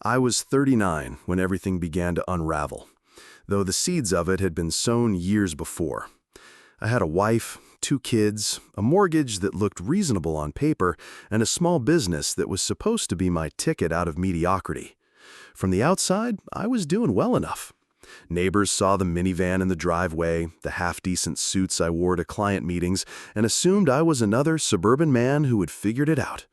I was 39 when everything began to unravel, though the seeds of it had been sown years before. I had a wife, 2 kids, a mortgage that looked reasonable on paper, and a small business that was supposed to be my ticket out of mediocrity. From the outside, I was doing well enough. Neighbors saw the minivan in the driveway, the half-decent suits I wore to client meetings, and assumed I was another suburban man who had figured it out.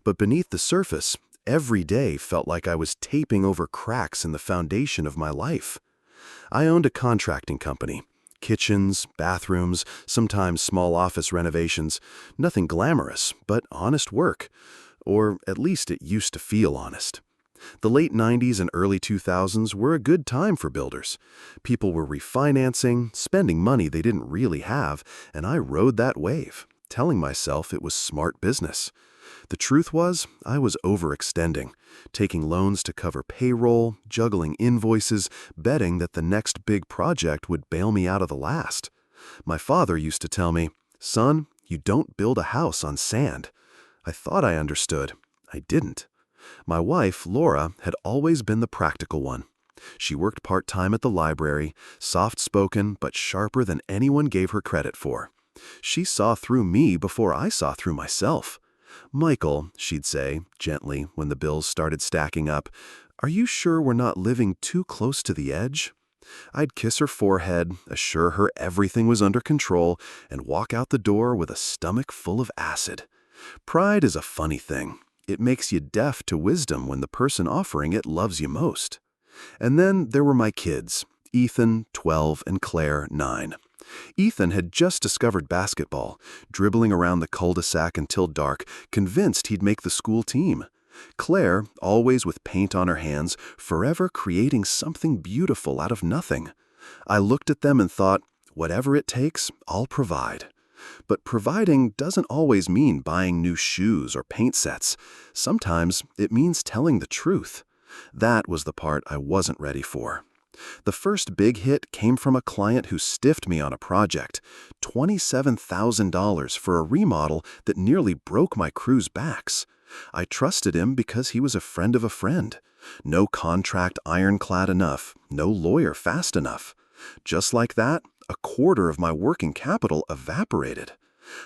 But beneath the surface, every day felt like I was taping over cracks in the foundation of my life. I owned a contracting company. Kitchens, bathrooms, sometimes small office renovations. Nothing glamorous, but honest work. Or at least it used to feel honest. The late 90s and early 2000s were a good time for builders. People were refinancing, spending money they didn't really have, and I rode that wave, telling myself it was smart business. The truth was, I was overextending, taking loans to cover payroll, juggling invoices, betting that the next big project would bail me out of the last. My father used to tell me, "Son, you don't build a house on sand." I thought I understood. I didn't. My wife, Laura, had always been the practical one. She worked part-time at the library, soft-spoken but sharper than anyone gave her credit for. She saw through me before I saw through myself. "Michael," she'd say, gently, when the bills started stacking up, "are you sure we're not living too close to the edge?" I'd kiss her forehead, assure her everything was under control, and walk out the door with a stomach full of acid. Pride is a funny thing. It makes you deaf to wisdom when the person offering it loves you most. And then there were my kids, Ethan, 12, and Claire, 9. Ethan had just discovered basketball, dribbling around the cul-de-sac until dark, convinced he'd make the school team. Claire, always with paint on her hands, forever creating something beautiful out of nothing. I looked at them and thought, whatever it takes, I'll provide. But providing doesn't always mean buying new shoes or paint sets. Sometimes it means telling the truth. That was the part I wasn't ready for. The first big hit came from a client who stiffed me on a project, $27,000 for a remodel that nearly broke my crew's backs. I trusted him because he was a friend of a friend. No contract ironclad enough, no lawyer fast enough. Just like that, a quarter of my working capital evaporated.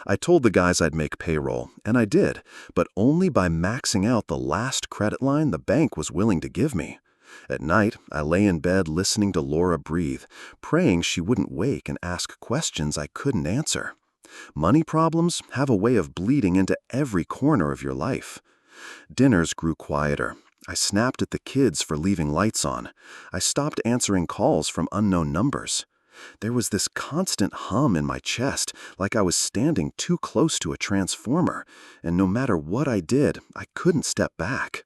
I told the guys I'd make payroll, and I did, but only by maxing out the last credit line the bank was willing to give me. At night, I lay in bed listening to Laura breathe, praying she wouldn't wake and ask questions I couldn't answer. Money problems have a way of bleeding into every corner of your life. Dinners grew quieter. I snapped at the kids for leaving lights on. I stopped answering calls from unknown numbers. There was this constant hum in my chest, like I was standing too close to a transformer, and no matter what I did, I couldn't step back.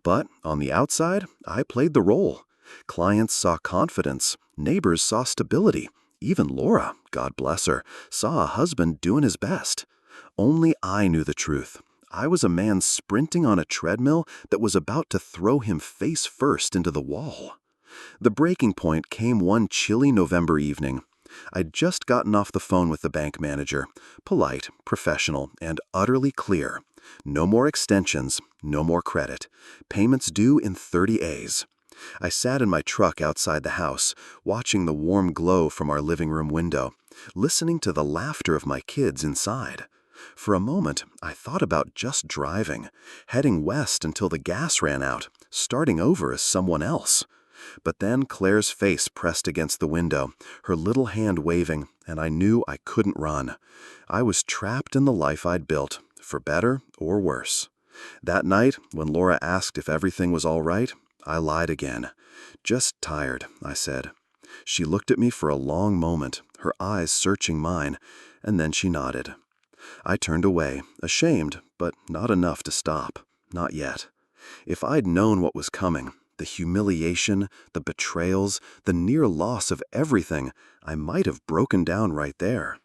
But on the outside, I played the role. Clients saw confidence, neighbors saw stability. Even Laura, God bless her, saw a husband doing his best. Only I knew the truth. I was a man sprinting on a treadmill that was about to throw him face first into the wall. The breaking point came one chilly November evening. I'd just gotten off the phone with the bank manager, polite, professional, and utterly clear. No more extensions, no more credit. Payments due in 30 A's. I sat in my truck outside the house, watching the warm glow from our living room window, listening to the laughter of my kids inside. For a moment, I thought about just driving, heading west until the gas ran out, starting over as someone else. But then Claire's face pressed against the window, her little hand waving, and I knew I couldn't run. I was trapped in the life I'd built, for better or worse. That night, when Laura asked if everything was all right, I lied again. "Just tired," I said. She looked at me for a long moment, her eyes searching mine, and then she nodded. I turned away, ashamed, but not enough to stop. Not yet. If I'd known what was coming, the humiliation, the betrayals, the near loss of everything, I might have broken down right there.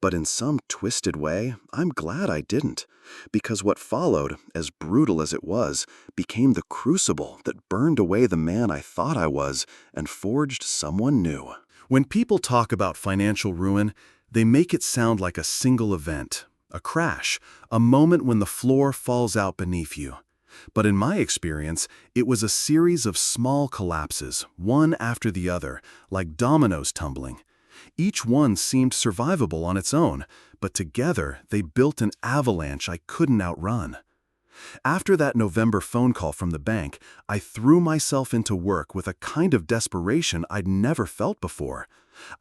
But in some twisted way, I'm glad I didn't, because what followed, as brutal as it was, became the crucible that burned away the man I thought I was and forged someone new. When people talk about financial ruin, they make it sound like a single event, a crash, a moment when the floor falls out beneath you. But in my experience, it was a series of small collapses, one after the other, like dominoes tumbling. Each one seemed survivable on its own, but together they built an avalanche I couldn't outrun. After that November phone call from the bank, I threw myself into work with a kind of desperation I'd never felt before.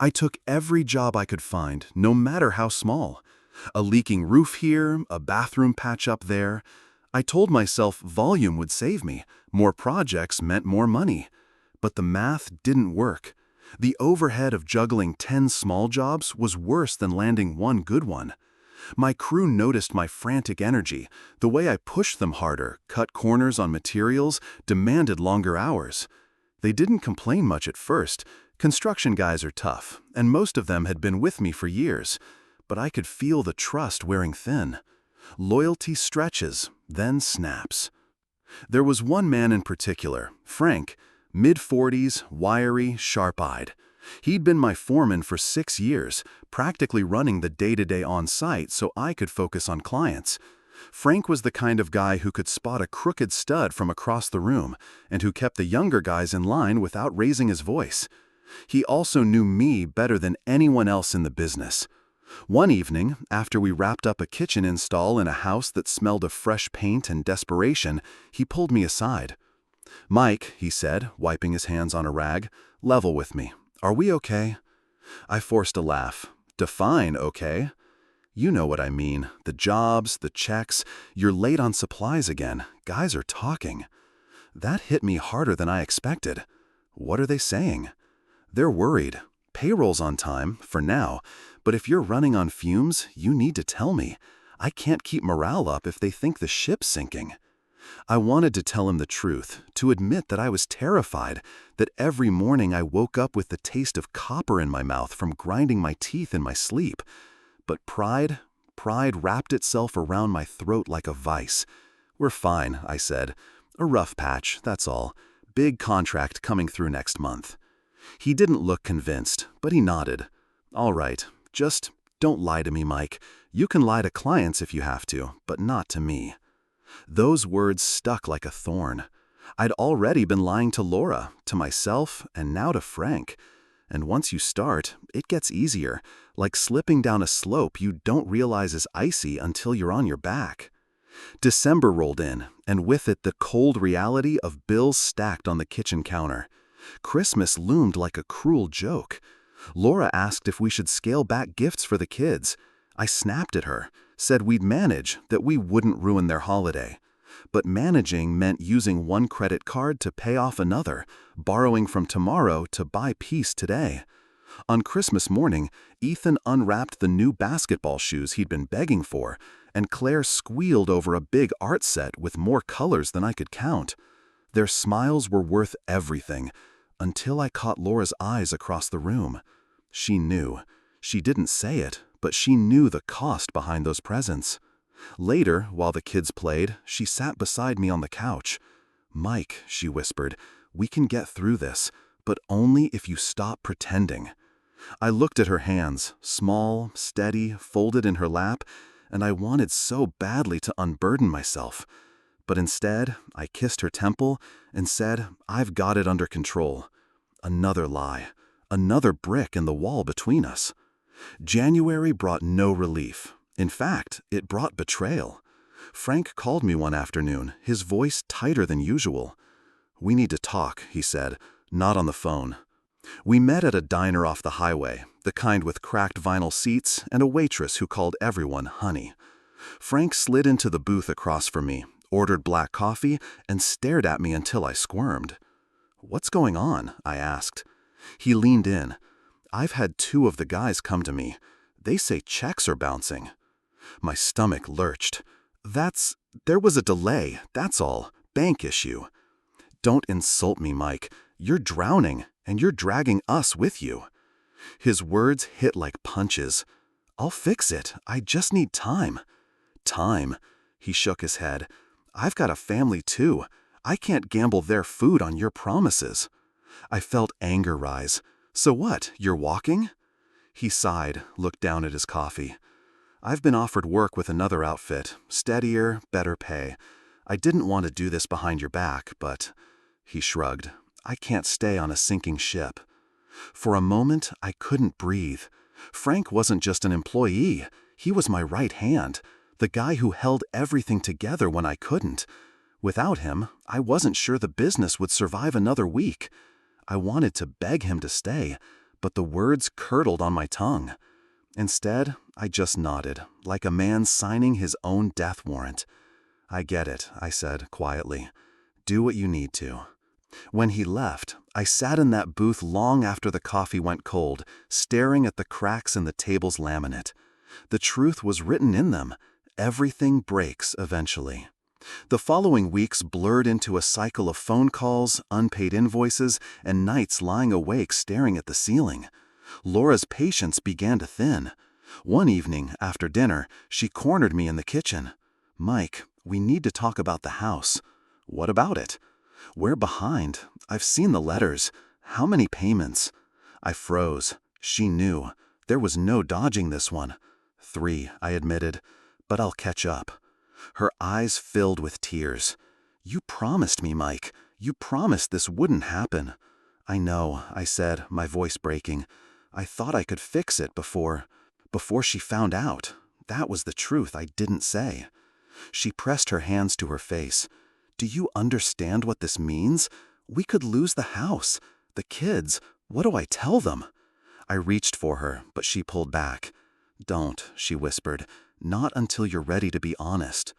I took every job I could find, no matter how small. A leaking roof here, a bathroom patch-up there. I told myself volume would save me. More projects meant more money. But the math didn't work. The overhead of juggling 10 small jobs was worse than landing one good one. My crew noticed my frantic energy, the way I pushed them harder, cut corners on materials, demanded longer hours. They didn't complain much at first. Construction guys are tough, and most of them had been with me for years. But I could feel the trust wearing thin. Loyalty stretches, then snaps. There was one man in particular, Frank, mid-40s, wiry, sharp-eyed. He'd been my foreman for 6 years, practically running the day-to-day on-site so I could focus on clients. Frank was the kind of guy who could spot a crooked stud from across the room and who kept the younger guys in line without raising his voice. He also knew me better than anyone else in the business. One evening, after we wrapped up a kitchen install in a house that smelled of fresh paint and desperation, he pulled me aside. "Mike," he said, wiping his hands on a rag, "level with me. Are we okay?" I forced a laugh. "Define okay?" "You know what I mean. The jobs, the checks. You're late on supplies again. Guys are talking." That hit me harder than I expected. What are they saying? They're worried. Payroll's on time, for now, but if you're running on fumes, you need to tell me. I can't keep morale up if they think the ship's sinking. I wanted to tell him the truth, to admit that I was terrified, that every morning I woke up with the taste of copper in my mouth from grinding my teeth in my sleep. But pride wrapped itself around my throat like a vice. "We're fine," I said. "A rough patch, that's all. Big contract coming through next month." He didn't look convinced, but he nodded. "All right, just don't lie to me, Mike. You can lie to clients if you have to, but not to me." Those words stuck like a thorn. I'd already been lying to Laura, to myself, and now to Frank. And once you start, it gets easier, like slipping down a slope you don't realize is icy until you're on your back. December rolled in, and with it the cold reality of bills stacked on the kitchen counter. Christmas loomed like a cruel joke. Laura asked if we should scale back gifts for the kids. I snapped at her, said we'd manage, that we wouldn't ruin their holiday. But managing meant using one credit card to pay off another, borrowing from tomorrow to buy peace today. On Christmas morning, Ethan unwrapped the new basketball shoes he'd been begging for, and Claire squealed over a big art set with more colors than I could count. Their smiles were worth everything, until I caught Laura's eyes across the room. She knew. She didn't say it, but she knew the cost behind those presents. Later, while the kids played, she sat beside me on the couch. "Mike," she whispered, "we can get through this, but only if you stop pretending." I looked at her hands, small, steady, folded in her lap, and I wanted so badly to unburden myself. But instead, I kissed her temple and said, "I've got it under control." Another lie. Another brick in the wall between us. January brought no relief. In fact, it brought betrayal. Frank called me one afternoon, his voice tighter than usual. "We need to talk," he said, not on the phone. We met at a diner off the highway, the kind with cracked vinyl seats and a waitress who called everyone honey. Frank slid into the booth across from me, ordered black coffee, and stared at me until I squirmed. "What's going on?" I asked. He leaned in. "I've had 2 of the guys come to me. They say checks are bouncing." My stomach lurched. There was a delay, that's all. Bank issue." "Don't insult me, Mike. You're drowning, and you're dragging us with you." His words hit like punches. "I'll fix it. I just need time." "Time?" He shook his head. "I've got a family too. I can't gamble their food on your promises." I felt anger rise. "So what, you're walking?" He sighed, looked down at his coffee. "I've been offered work with another outfit, steadier, better pay. I didn't want to do this behind your back, but—" He shrugged. "I can't stay on a sinking ship." For a moment, I couldn't breathe. Frank wasn't just an employee. He was my right hand, the guy who held everything together when I couldn't. Without him, I wasn't sure the business would survive another week. I wanted to beg him to stay, but the words curdled on my tongue. Instead, I just nodded, like a man signing his own death warrant. "I get it," I said quietly. "Do what you need to." When he left, I sat in that booth long after the coffee went cold, staring at the cracks in the table's laminate. The truth was written in them. Everything breaks eventually. The following weeks blurred into a cycle of phone calls, unpaid invoices, and nights lying awake staring at the ceiling. Laura's patience began to thin. One evening, after dinner, she cornered me in the kitchen. "Mike, we need to talk about the house." "What about it?" "We're behind. I've seen the letters. How many payments?" I froze. She knew. There was no dodging this one. "3," I admitted, "but I'll catch up." Her eyes filled with tears. "You promised me, Mike. You promised this wouldn't happen." "I know," I said, my voice breaking. "I thought I could fix it before she found out. That was the truth I didn't say." She pressed her hands to her face. "Do you understand what this means? We could lose the house. The kids. What do I tell them?" I reached for her, but she pulled back. "Don't," she whispered. "Not until you're ready to be honest."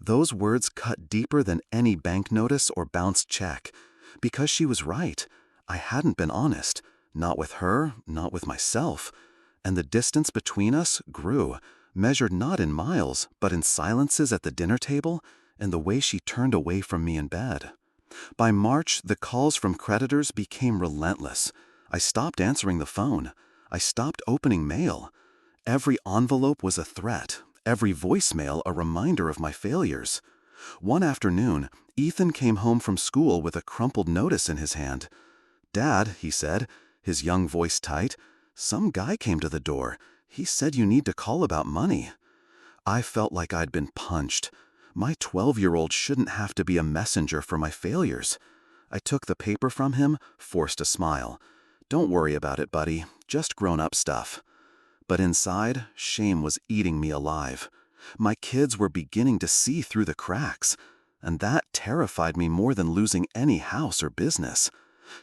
Those words cut deeper than any bank notice or bounced check. Because she was right. I hadn't been honest. Not with her, not with myself. And the distance between us grew, measured not in miles, but in silences at the dinner table and the way she turned away from me in bed. By March, the calls from creditors became relentless. I stopped answering the phone. I stopped opening mail. Every envelope was a threat, every voicemail a reminder of my failures. One afternoon, Ethan came home from school with a crumpled notice in his hand. "Dad," he said, his young voice tight, "some guy came to the door. He said you need to call about money." I felt like I'd been punched. My 12-year-old shouldn't have to be a messenger for my failures. I took the paper from him, forced a smile. "Don't worry about it, buddy. Just grown-up stuff." But inside, shame was eating me alive. My kids were beginning to see through the cracks, and that terrified me more than losing any house or business.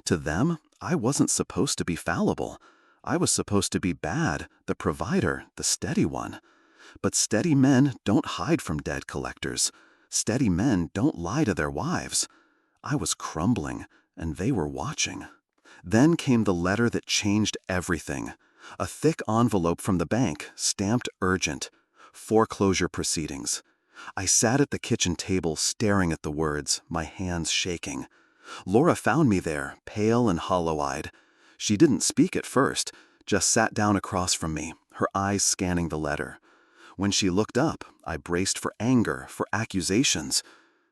To them, I wasn't supposed to be fallible. I was supposed to be bad, the provider, the steady one. But steady men don't hide from debt collectors. Steady men don't lie to their wives. I was crumbling, and they were watching. Then came the letter that changed everything. A thick envelope from the bank, stamped urgent. Foreclosure proceedings. I sat at the kitchen table staring at the words, my hands shaking. Laura found me there, pale and hollow-eyed. She didn't speak at first, just sat down across from me, her eyes scanning the letter. When she looked up, I braced for anger, for accusations.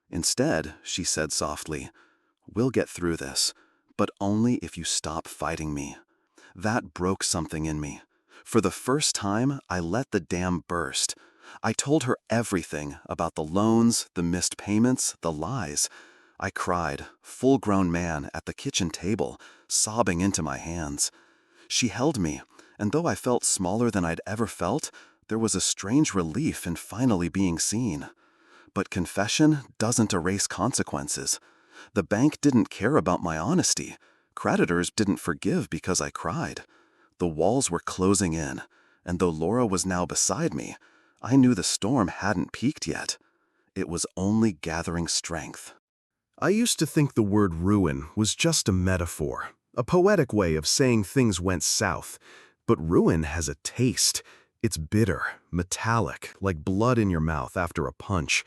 Instead, she said softly, "We'll get through this, but only if you stop fighting me." That broke something in me. For the first time, I let the dam burst. I told her everything about the loans, the missed payments, the lies. I cried, full-grown man, at the kitchen table, sobbing into my hands. She held me, and though I felt smaller than I'd ever felt, there was a strange relief in finally being seen. But confession doesn't erase consequences. The bank didn't care about my honesty. Creditors didn't forgive because I cried. The walls were closing in, and though Laura was now beside me, I knew the storm hadn't peaked yet. It was only gathering strength. I used to think the word ruin was just a metaphor, a poetic way of saying things went south. But ruin has a taste. It's bitter, metallic, like blood in your mouth after a punch.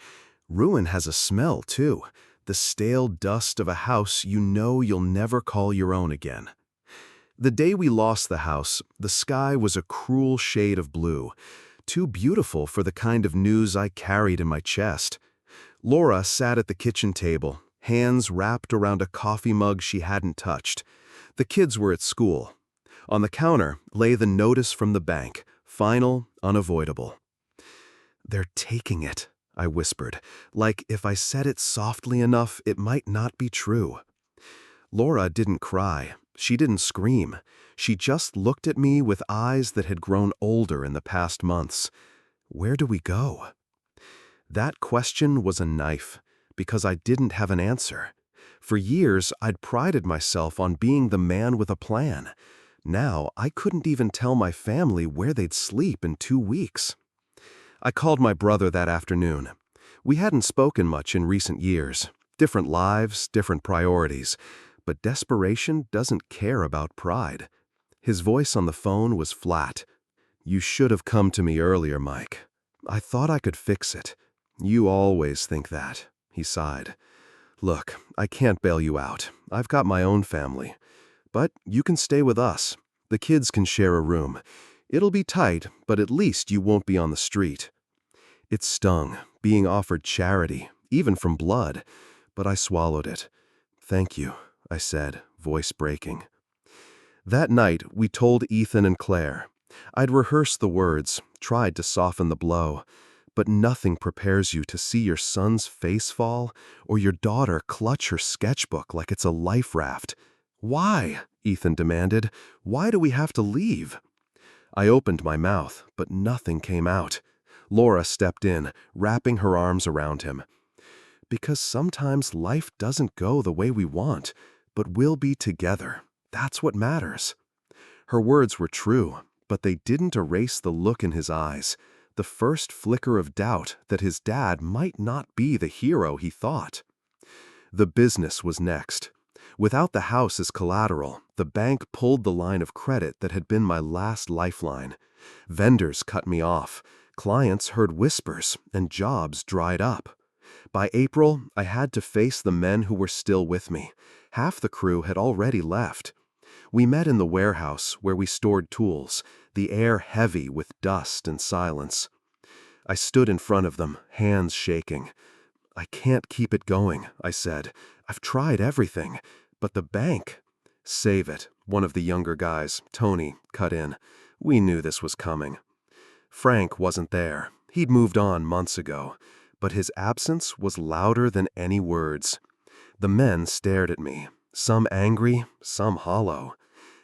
Ruin has a smell, too. The stale dust of a house you know you'll never call your own again. The day we lost the house, the sky was a cruel shade of blue, too beautiful for the kind of news I carried in my chest. Laura sat at the kitchen table, hands wrapped around a coffee mug she hadn't touched. The kids were at school. On the counter lay the notice from the bank, final, unavoidable. "They're taking it," I whispered, like if I said it softly enough, it might not be true. Laura didn't cry. She didn't scream. She just looked at me with eyes that had grown older in the past months. Where do we go? That question was a knife, because I didn't have an answer. For years, I'd prided myself on being the man with a plan. Now, I couldn't even tell my family where they'd sleep in 2 weeks. I called my brother that afternoon. We hadn't spoken much in recent years. Different lives, different priorities. But desperation doesn't care about pride. His voice on the phone was flat. "You should have come to me earlier, Mike. I thought I could fix it. You always think that," he sighed. "Look, I can't bail you out. I've got my own family. But you can stay with us. The kids can share a room. It'll be tight, but at least you won't be on the street." It stung, being offered charity, even from blood, but I swallowed it. "Thank you," I said, voice breaking. That night, we told Ethan and Claire. I'd rehearsed the words, tried to soften the blow, but nothing prepares you to see your son's face fall or your daughter clutch her sketchbook like it's a life raft. "Why?" Ethan demanded. "Why do we have to leave?" I opened my mouth, but nothing came out. Laura stepped in, wrapping her arms around him. "Because sometimes life doesn't go the way we want, but we'll be together. That's what matters." Her words were true, but they didn't erase the look in his eyes, the first flicker of doubt that his dad might not be the hero he thought. The business was next. Without the house as collateral, the bank pulled the line of credit that had been my last lifeline. Vendors cut me off. Clients heard whispers, and jobs dried up. By April, I had to face the men who were still with me. Half the crew had already left. We met in the warehouse where we stored tools, the air heavy with dust and silence. I stood in front of them, hands shaking. "I can't keep it going," I said. "I've tried everything. But the bank—" "Save it," one of the younger guys, Tony, cut in. "We knew this was coming." Frank wasn't there. He'd moved on months ago. But his absence was louder than any words. The men stared at me, some angry, some hollow.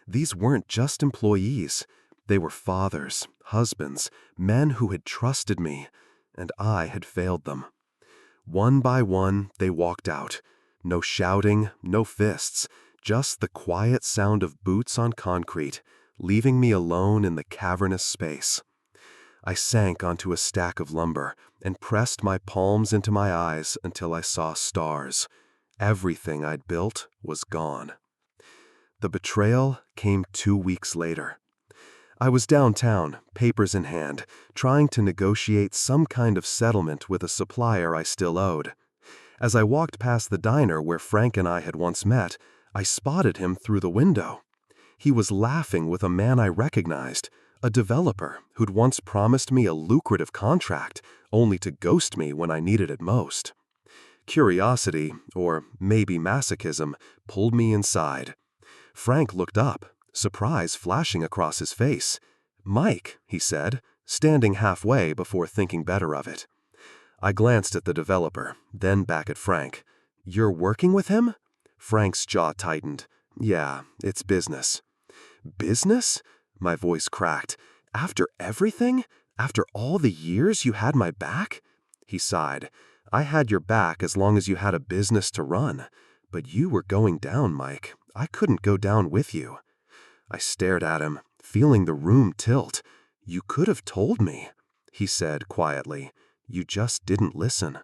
These weren't just employees. They were fathers, husbands, men who had trusted me, and I had failed them. One by one, they walked out. No shouting, no fists, just the quiet sound of boots on concrete, leaving me alone in the cavernous space. I sank onto a stack of lumber and pressed my palms into my eyes until I saw stars. Everything I'd built was gone. The betrayal came 2 weeks later. I was downtown, papers in hand, trying to negotiate some kind of settlement with a supplier I still owed. As I walked past the diner where Frank and I had once met, I spotted him through the window. He was laughing with a man I recognized, a developer who'd once promised me a lucrative contract, only to ghost me when I needed it most. Curiosity, or maybe masochism, pulled me inside. Frank looked up, surprise flashing across his face. "Mike," he said, standing halfway before thinking better of it. I glanced at the developer, then back at Frank. "You're working with him?" Frank's jaw tightened. "Yeah, it's business." "Business?" My voice cracked. "After everything? After all the years you had my back?" He sighed. "I had your back as long as you had a business to run. But you were going down, Mike. I couldn't go down with you." I stared at him, feeling the room tilt. "You could have told me," he said quietly. "You just didn't listen."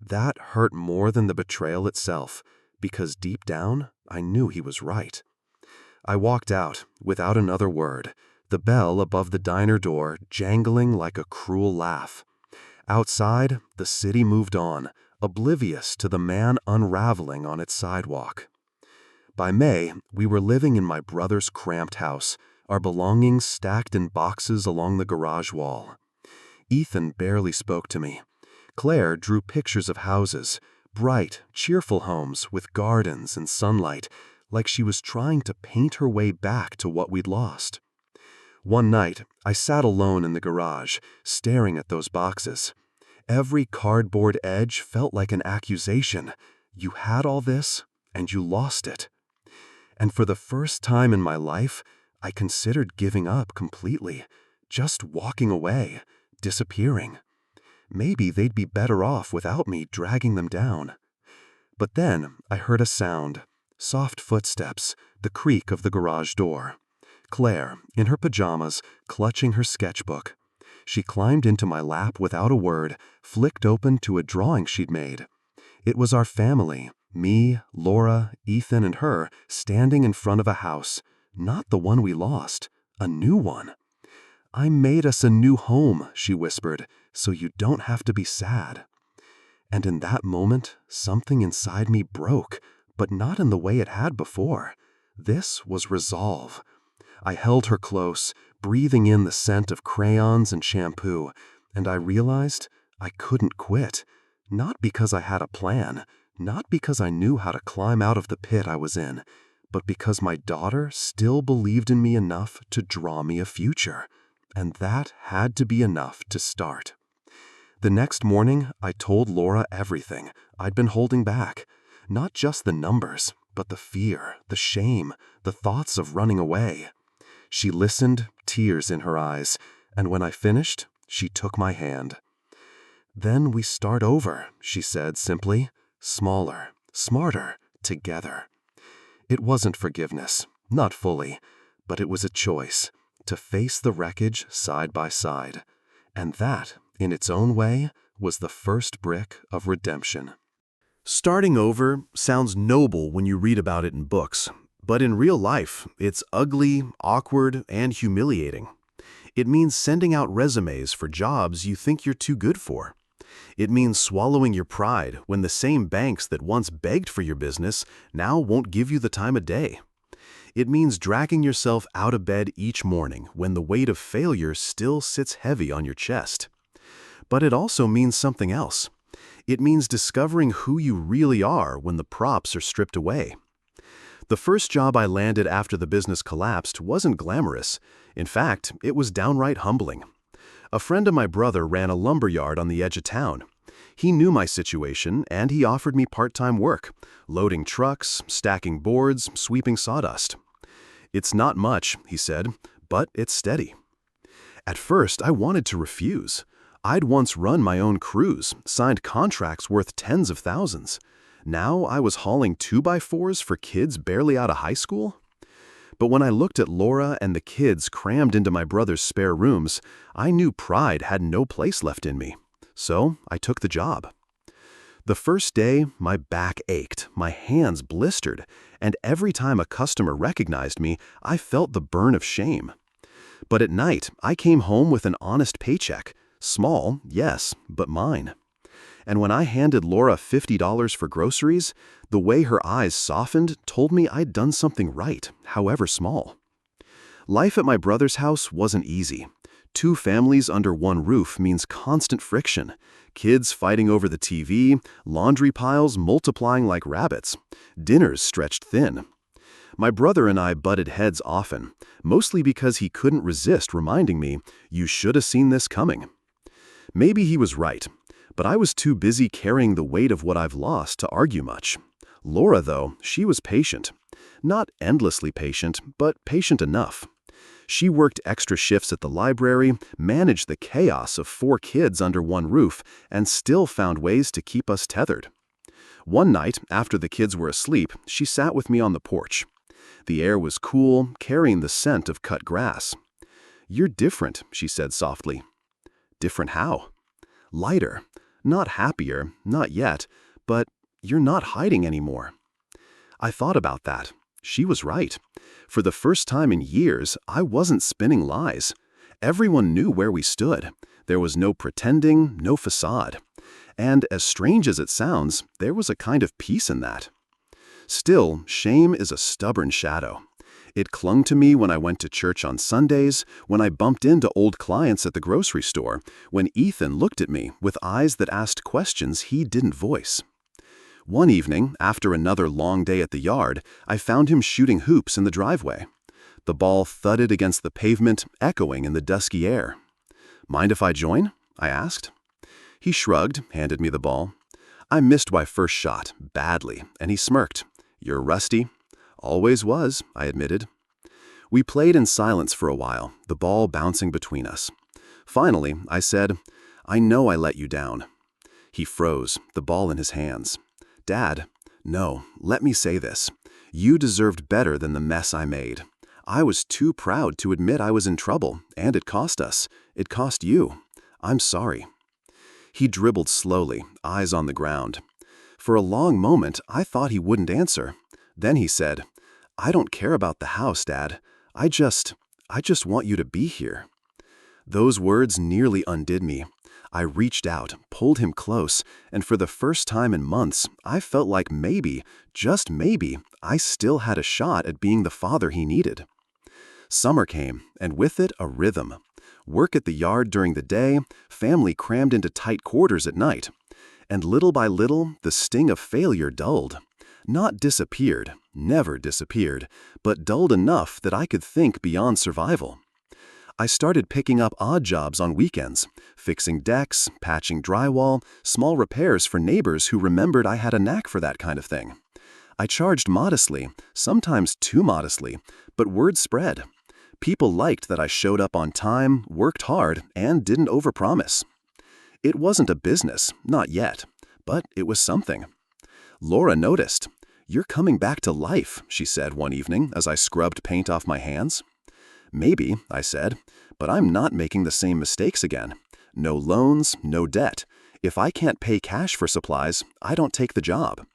That hurt more than the betrayal itself, because deep down, I knew he was right. I walked out, without another word, the bell above the diner door jangling like a cruel laugh. Outside, the city moved on, oblivious to the man unraveling on its sidewalk. By May, we were living in my brother's cramped house, our belongings stacked in boxes along the garage wall. Ethan barely spoke to me. Claire drew pictures of houses, bright, cheerful homes with gardens and sunlight, like she was trying to paint her way back to what we'd lost. One night, I sat alone in the garage, staring at those boxes. Every cardboard edge felt like an accusation. You had all this, and you lost it. And for the first time in my life, I considered giving up completely, just walking away, disappearing. Maybe they'd be better off without me dragging them down. But then I heard a sound, soft footsteps, the creak of the garage door. Claire, in her pajamas, clutching her sketchbook. She climbed into my lap without a word, flicked open to a drawing she'd made. It was our family, me, Laura, Ethan, and her, standing in front of a house. Not the one we lost, a new one. "I made us a new home," she whispered, "so you don't have to be sad." And in that moment, something inside me broke, but not in the way it had before. This was resolve. I held her close, breathing in the scent of crayons and shampoo, and I realized I couldn't quit. Not because I had a plan, not because I knew how to climb out of the pit I was in, but because my daughter still believed in me enough to draw me a future. And that had to be enough to start. The next morning, I told Laura everything I'd been holding back. Not just the numbers, but the fear, the shame, the thoughts of running away. She listened, tears in her eyes, and when I finished, she took my hand. "Then we start over," she said simply. "Smaller, smarter, together." It wasn't forgiveness, not fully, but it was a choice, to face the wreckage side by side. And that, in its own way, was the first brick of redemption. Starting over sounds noble when you read about it in books, but in real life, it's ugly, awkward, and humiliating. It means sending out resumes for jobs you think you're too good for. It means swallowing your pride when the same banks that once begged for your business now won't give you the time of day. It means dragging yourself out of bed each morning when the weight of failure still sits heavy on your chest. But it also means something else. It means discovering who you really are when the props are stripped away. The first job I landed after the business collapsed wasn't glamorous. In fact, it was downright humbling. A friend of my brother ran a lumber yard on the edge of town. He knew my situation, and he offered me part-time work, loading trucks, stacking boards, sweeping sawdust. "It's not much," he said, "but it's steady." At first, I wanted to refuse. I'd once run my own crews, signed contracts worth tens of thousands. Now I was hauling 2x4s for kids barely out of high school? But when I looked at Laura and the kids crammed into my brother's spare rooms, I knew pride had no place left in me. So I took the job. The first day, my back ached, my hands blistered, and every time a customer recognized me, I felt the burn of shame. But at night, I came home with an honest paycheck. Small, yes, but mine. And when I handed Laura $50 for groceries, the way her eyes softened told me I'd done something right, however small. Life at my brother's house wasn't easy. 2 families under one roof means constant friction. Kids fighting over the TV, laundry piles multiplying like rabbits, dinners stretched thin. My brother and I butted heads often, mostly because he couldn't resist reminding me, "You should have seen this coming." Maybe he was right, but I was too busy carrying the weight of what I've lost to argue much. Laura, though, she was patient. Not endlessly patient, but patient enough. She worked extra shifts at the library, managed the chaos of 4 kids under one roof, and still found ways to keep us tethered. One night, after the kids were asleep, she sat with me on the porch. The air was cool, carrying the scent of cut grass. "You're different," she said softly. "Different how?" "Lighter. Not happier, not yet, but you're not hiding anymore." I thought about that. She was right. For the first time in years, I wasn't spinning lies. Everyone knew where we stood. There was no pretending, no facade. And as strange as it sounds, there was a kind of peace in that. Still, shame is a stubborn shadow. It clung to me when I went to church on Sundays, when I bumped into old clients at the grocery store, when Ethan looked at me with eyes that asked questions he didn't voice. One evening, after another long day at the yard, I found him shooting hoops in the driveway. The ball thudded against the pavement, echoing in the dusky air. "Mind if I join?" I asked. He shrugged, handed me the ball. I missed my first shot, badly, and he smirked. "You're rusty." "Always was," I admitted. We played in silence for a while, the ball bouncing between us. Finally, I said, "I know I let you down." He froze, the ball in his hands. "Dad, no, let me say this. You deserved better than the mess I made. I was too proud to admit I was in trouble, and it cost us. It cost you. I'm sorry." He dribbled slowly, eyes on the ground. For a long moment, I thought he wouldn't answer. Then he said, "I don't care about the house, Dad. I just want you to be here." Those words nearly undid me. I reached out, pulled him close, and for the first time in months, I felt like maybe, just maybe, I still had a shot at being the father he needed. Summer came, and with it a rhythm. Work at the yard during the day, family crammed into tight quarters at night. And little by little, the sting of failure dulled. Not disappeared, never disappeared, but dulled enough that I could think beyond survival. I started picking up odd jobs on weekends, fixing decks, patching drywall, small repairs for neighbors who remembered I had a knack for that kind of thing. I charged modestly, sometimes too modestly, but word spread. People liked that I showed up on time, worked hard, and didn't overpromise. It wasn't a business, not yet, but it was something. Laura noticed. "You're coming back to life," she said one evening as I scrubbed paint off my hands. "Maybe," I said, "but I'm not making the same mistakes again. No loans, no debt. If I can't pay cash for supplies, I don't take the job."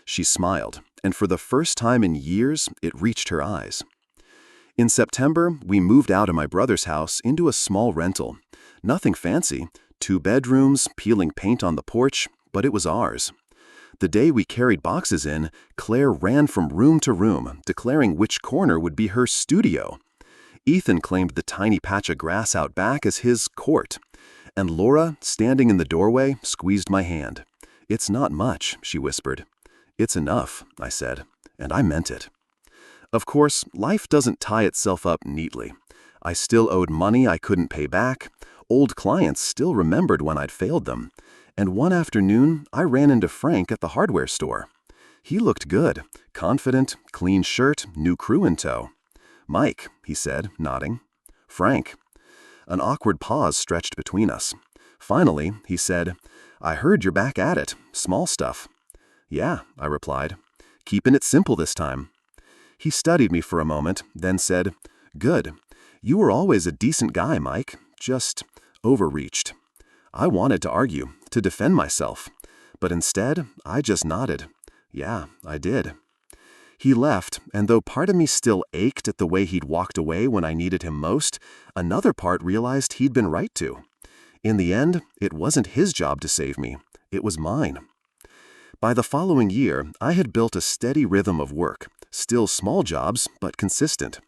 She smiled, and for the first time in years, it reached her eyes. In September, we moved out of my brother's house into a small rental. Nothing fancy, 2 bedrooms, peeling paint on the porch, but it was ours. The day we carried boxes in, Claire ran from room to room, declaring which corner would be her studio. Ethan claimed the tiny patch of grass out back as his court. And Laura, standing in the doorway, squeezed my hand. "It's not much," she whispered. "It's enough," I said, and I meant it. Of course, life doesn't tie itself up neatly. I still owed money I couldn't pay back. Old clients still remembered when I'd failed them. And one afternoon, I ran into Frank at the hardware store. He looked good, confident, clean shirt, new crew in tow. "Mike," he said, nodding. "Frank." An awkward pause stretched between us. Finally, he said, "I heard you're back at it, small stuff." "Yeah," I replied. "Keeping it simple this time." He studied me for a moment, then said, "Good. You were always a decent guy, Mike. Just overreached." I wanted to argue, to defend myself. But instead, I just nodded. Yeah, I did. He left, and though part of me still ached at the way he'd walked away when I needed him most, another part realized he'd been right to. In the end, it wasn't his job to save me. It was mine. By the following year, I had built a steady rhythm of work, still small jobs, but consistent.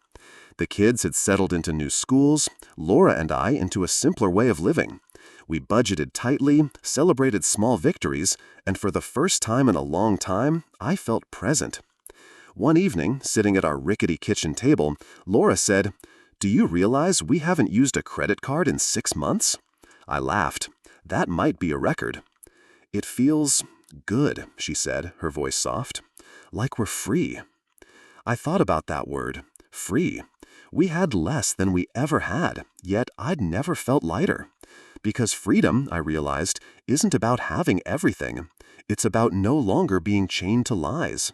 The kids had settled into new schools, Laura and I into a simpler way of living. We budgeted tightly, celebrated small victories, and for the first time in a long time, I felt present. One evening, sitting at our rickety kitchen table, Laura said, "Do you realize we haven't used a credit card in 6 months?" I laughed. That might be a record. "It feels good," she said, her voice soft. "Like we're free." I thought about that word, free. We had less than we ever had, yet I'd never felt lighter. Because freedom, I realized, isn't about having everything. It's about no longer being chained to lies.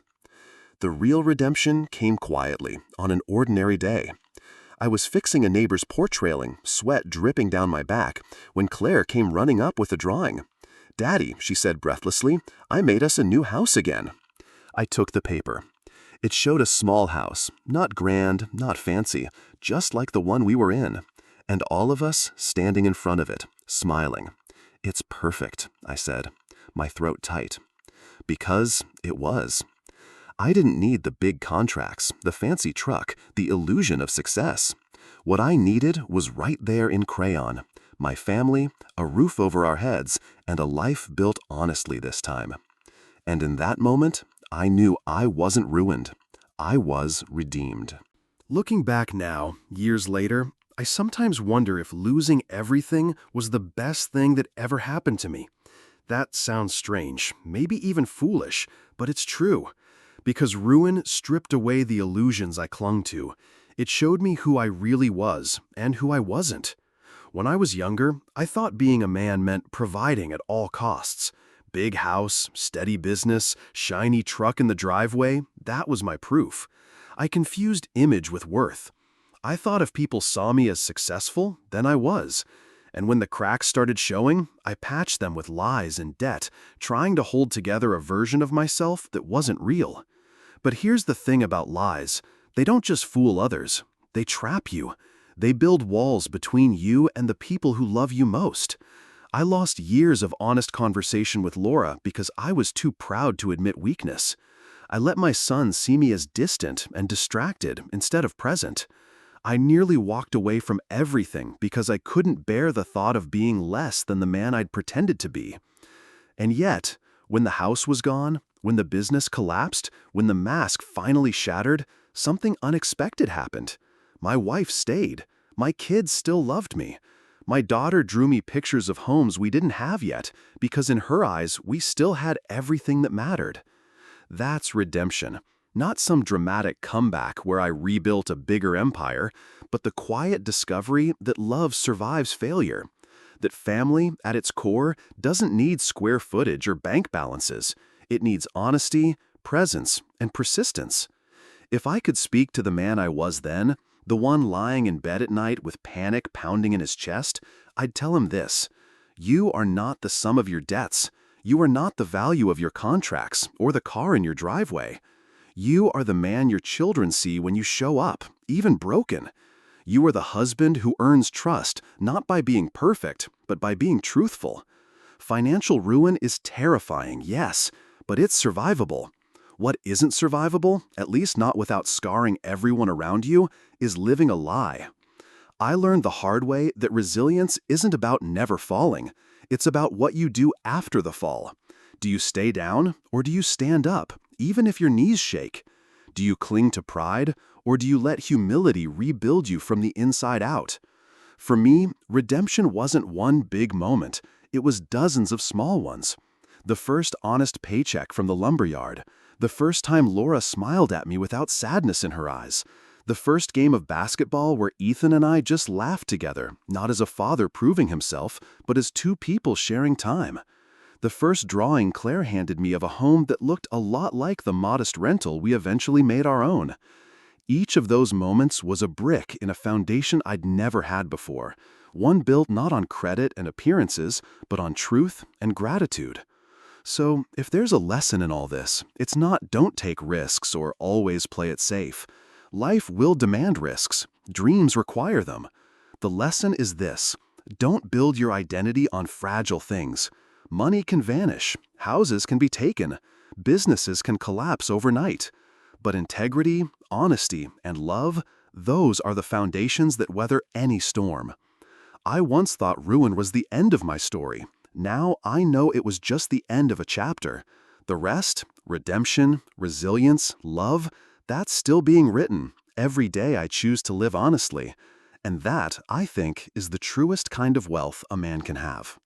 The real redemption came quietly, on an ordinary day. I was fixing a neighbor's porch railing, sweat dripping down my back, when Claire came running up with a drawing. "Daddy," she said breathlessly, "I made us a new house again." I took the paper. It showed a small house, not grand, not fancy, just like the one we were in, and all of us standing in front of it, smiling. "It's perfect," I said, my throat tight. Because it was. I didn't need the big contracts, the fancy truck, the illusion of success. What I needed was right there in crayon. My family, a roof over our heads, and a life built honestly this time. And in that moment, I knew I wasn't ruined. I was redeemed. Looking back now, years later, I sometimes wonder if losing everything was the best thing that ever happened to me. That sounds strange, maybe even foolish, but it's true. Because ruin stripped away the illusions I clung to. It showed me who I really was and who I wasn't. When I was younger, I thought being a man meant providing at all costs. Big house, steady business, shiny truck in the driveway, that was my proof. I confused image with worth. I thought if people saw me as successful, then I was. And when the cracks started showing, I patched them with lies and debt, trying to hold together a version of myself that wasn't real. But here's the thing about lies. They don't just fool others. They trap you. They build walls between you and the people who love you most. I lost years of honest conversation with Laura because I was too proud to admit weakness. I let my son see me as distant and distracted instead of present. I nearly walked away from everything because I couldn't bear the thought of being less than the man I'd pretended to be. And yet, when the house was gone, when the business collapsed, when the mask finally shattered, something unexpected happened. My wife stayed. My kids still loved me. My daughter drew me pictures of homes we didn't have yet, because in her eyes, we still had everything that mattered. That's redemption. Not some dramatic comeback where I rebuilt a bigger empire, but the quiet discovery that love survives failure. That family, at its core, doesn't need square footage or bank balances. It needs honesty, presence, and persistence. If I could speak to the man I was then, the one lying in bed at night with panic pounding in his chest, I'd tell him this: you are not the sum of your debts. You are not the value of your contracts or the car in your driveway. You are the man your children see when you show up, even broken. You are the husband who earns trust, not by being perfect, but by being truthful. Financial ruin is terrifying, yes, but it's survivable. What isn't survivable, at least not without scarring everyone around you, is living a lie. I learned the hard way that resilience isn't about never falling. It's about what you do after the fall. Do you stay down, or do you stand up, even if your knees shake? Do you cling to pride, or do you let humility rebuild you from the inside out? For me, redemption wasn't one big moment. It was dozens of small ones. The first honest paycheck from the lumberyard. The first time Laura smiled at me without sadness in her eyes. The first game of basketball where Ethan and I just laughed together, not as a father proving himself, but as two people sharing time. The first drawing Claire handed me of a home that looked a lot like the modest rental we eventually made our own. Each of those moments was a brick in a foundation I'd never had before, one built not on credit and appearances, but on truth and gratitude. So, if there's a lesson in all this, it's not don't take risks or always play it safe. Life will demand risks. Dreams require them. The lesson is this: don't build your identity on fragile things. Money can vanish, houses can be taken, businesses can collapse overnight. But integrity, honesty, and love, those are the foundations that weather any storm. I once thought ruin was the end of my story. Now I know it was just the end of a chapter. The rest, redemption, resilience, love, that's still being written. Every day I choose to live honestly. And that, I think, is the truest kind of wealth a man can have.